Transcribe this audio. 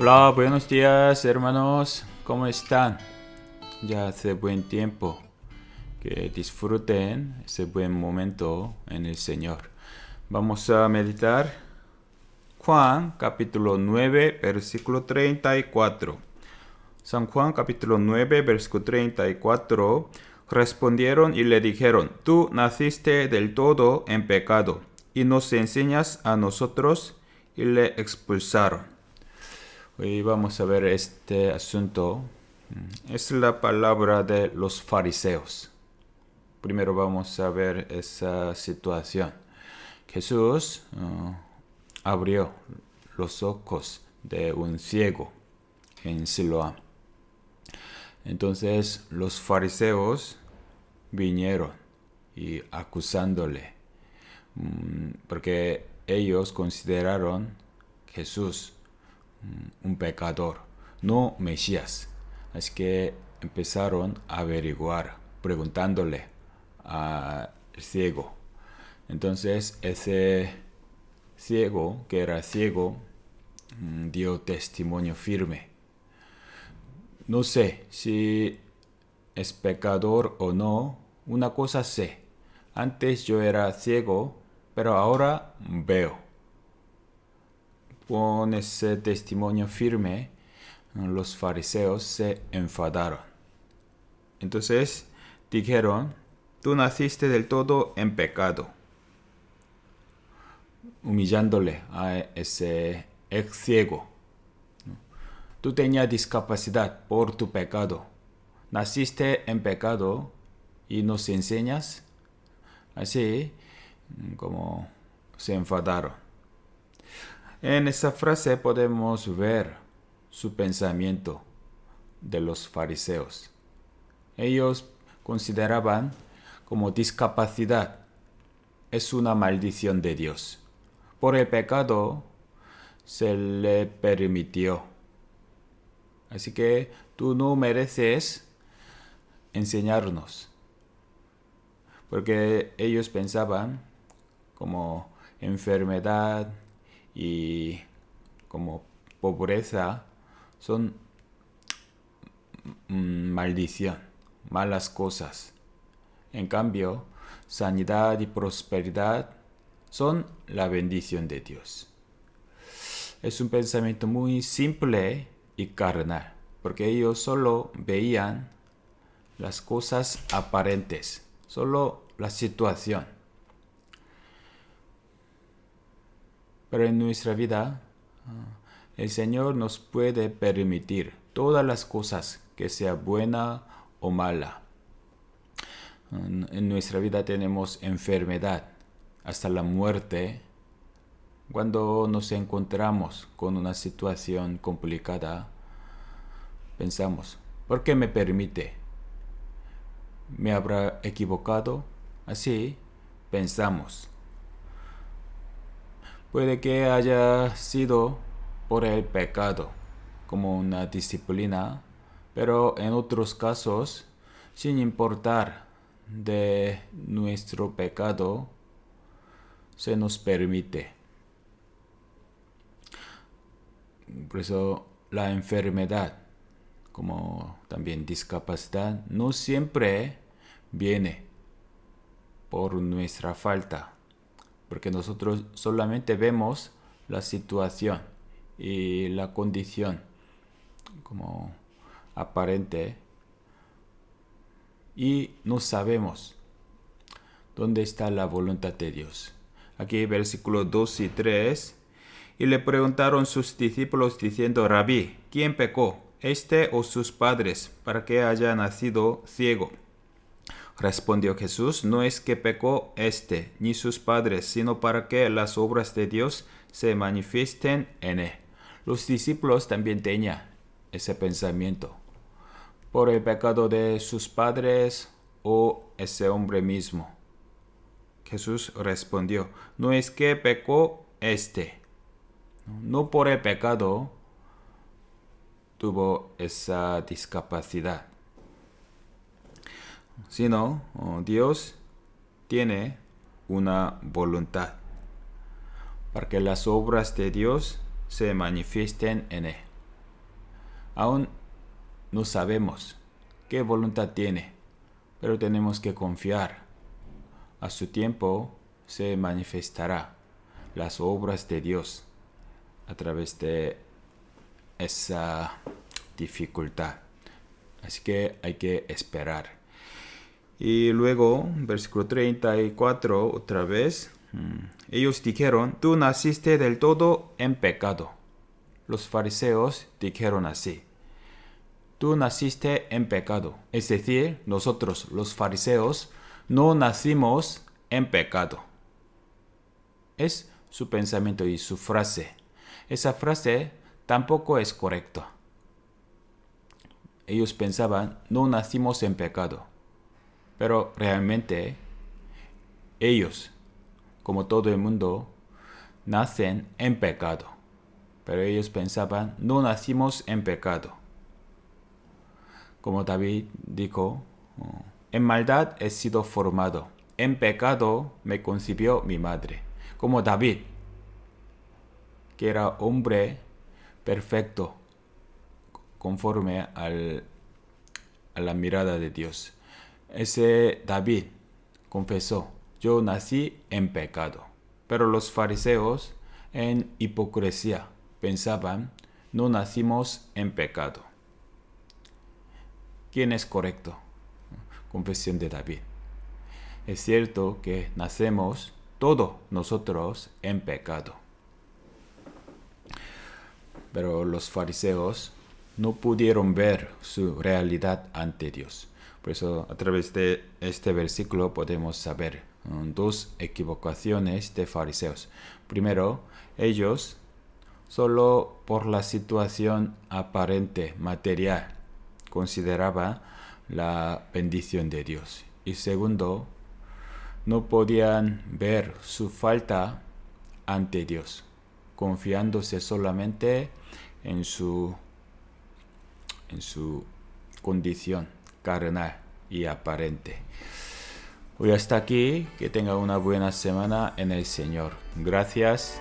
Hola, buenos días hermanos, ¿cómo están? Ya hace buen tiempo que disfruten ese buen momento en el Señor. Vamos a meditar Juan capítulo 9 versículo 34. San Juan capítulo 9 versículo 34. Respondieron y le dijeron: Tú naciste del todo en pecado y nos enseñas a nosotros, y le expulsaron. Hoy vamos a ver este asunto. Es la palabra de los fariseos. Primero vamos a ver esa situación. Jesús abrió los ojos de un ciego en Siloam. Entonces los fariseos vinieron y acusándole, porque ellos consideraron Jesús un pecador, no Mesías. Así que empezaron a averiguar, preguntándole al ciego. Entonces ese ciego, que era ciego, dio testimonio firme. No sé si es pecador o no, una cosa sé. Antes yo era ciego, pero ahora veo. Con ese testimonio firme, los fariseos se enfadaron. Entonces dijeron: Tú naciste del todo en pecado, humillándole a ese ex ciego. Tú tenías discapacidad por tu pecado. Naciste en pecado y nos enseñas. Así como se enfadaron. En esa frase podemos ver su pensamiento de los fariseos. Ellos consideraban como discapacidad es una maldición de Dios. Por el pecado se le permitió. Así que tú no mereces enseñarnos. Porque ellos pensaban como enfermedad y como pobreza son maldición, malas cosas. En cambio, sanidad y prosperidad son la bendición de Dios. Es un pensamiento muy simple y carnal, porque ellos solo veían las cosas aparentes, solo la situación. Pero en nuestra vida, el Señor nos puede permitir todas las cosas, que sea buena o mala. En nuestra vida tenemos enfermedad, hasta la muerte. Cuando nos encontramos con una situación complicada, pensamos: ¿por qué me permite? ¿Me habrá equivocado? Así pensamos. Puede que haya sido por el pecado, como una disciplina, pero en otros casos, sin importar de nuestro pecado, se nos permite. Por eso la enfermedad, como también discapacidad, no siempre viene por nuestra falta, porque nosotros solamente vemos la situación y la condición como aparente y no sabemos dónde está la voluntad de Dios. Aquí versículos 2 y 3. Y le preguntaron sus discípulos diciendo: Rabí, ¿quién pecó, este o sus padres, para que haya nacido ciego? Respondió Jesús: No es que pecó este ni sus padres, sino para que las obras de Dios se manifiesten en él. Los discípulos también tenían ese pensamiento. Por el pecado de sus padres o ese hombre mismo. Jesús respondió: No es que pecó este. No por el pecado tuvo esa discapacidad, sino Dios tiene una voluntad para que las obras de Dios se manifiesten en él. Aún no sabemos qué voluntad tiene, pero tenemos que confiar. A su tiempo se manifestará las obras de Dios a través de esa dificultad. Así que hay que esperar. Y luego, versículo 34, otra vez. Ellos dijeron, tú naciste del todo en pecado. Los fariseos dijeron así. Tú naciste en pecado. Es decir, nosotros, los fariseos, no nacimos en pecado. Es su pensamiento y su frase. Esa frase tampoco es correcta. Ellos pensaban, no nacimos en pecado. Pero realmente, ellos, como todo el mundo, nacen en pecado. Pero ellos pensaban, no nacimos en pecado. Como David dijo, en maldad he sido formado. En pecado me concibió mi madre. Como David, que era hombre perfecto, conforme a la mirada de Dios. Ese David confesó, yo nací en pecado. Pero los fariseos, en hipocresía, pensaban, no nacimos en pecado. ¿Quién es correcto? Confesión de David. Es cierto que nacemos todos nosotros en pecado. Pero los fariseos no pudieron ver su realidad ante Dios. Por eso, a través de este versículo podemos saber dos equivocaciones de fariseos. Primero, ellos, solo por la situación aparente, material, consideraban la bendición de Dios. Y segundo, no podían ver su falta ante Dios, confiándose solamente en su condición carnal y aparente. Hoy hasta aquí, que tenga una buena semana en el Señor. Gracias.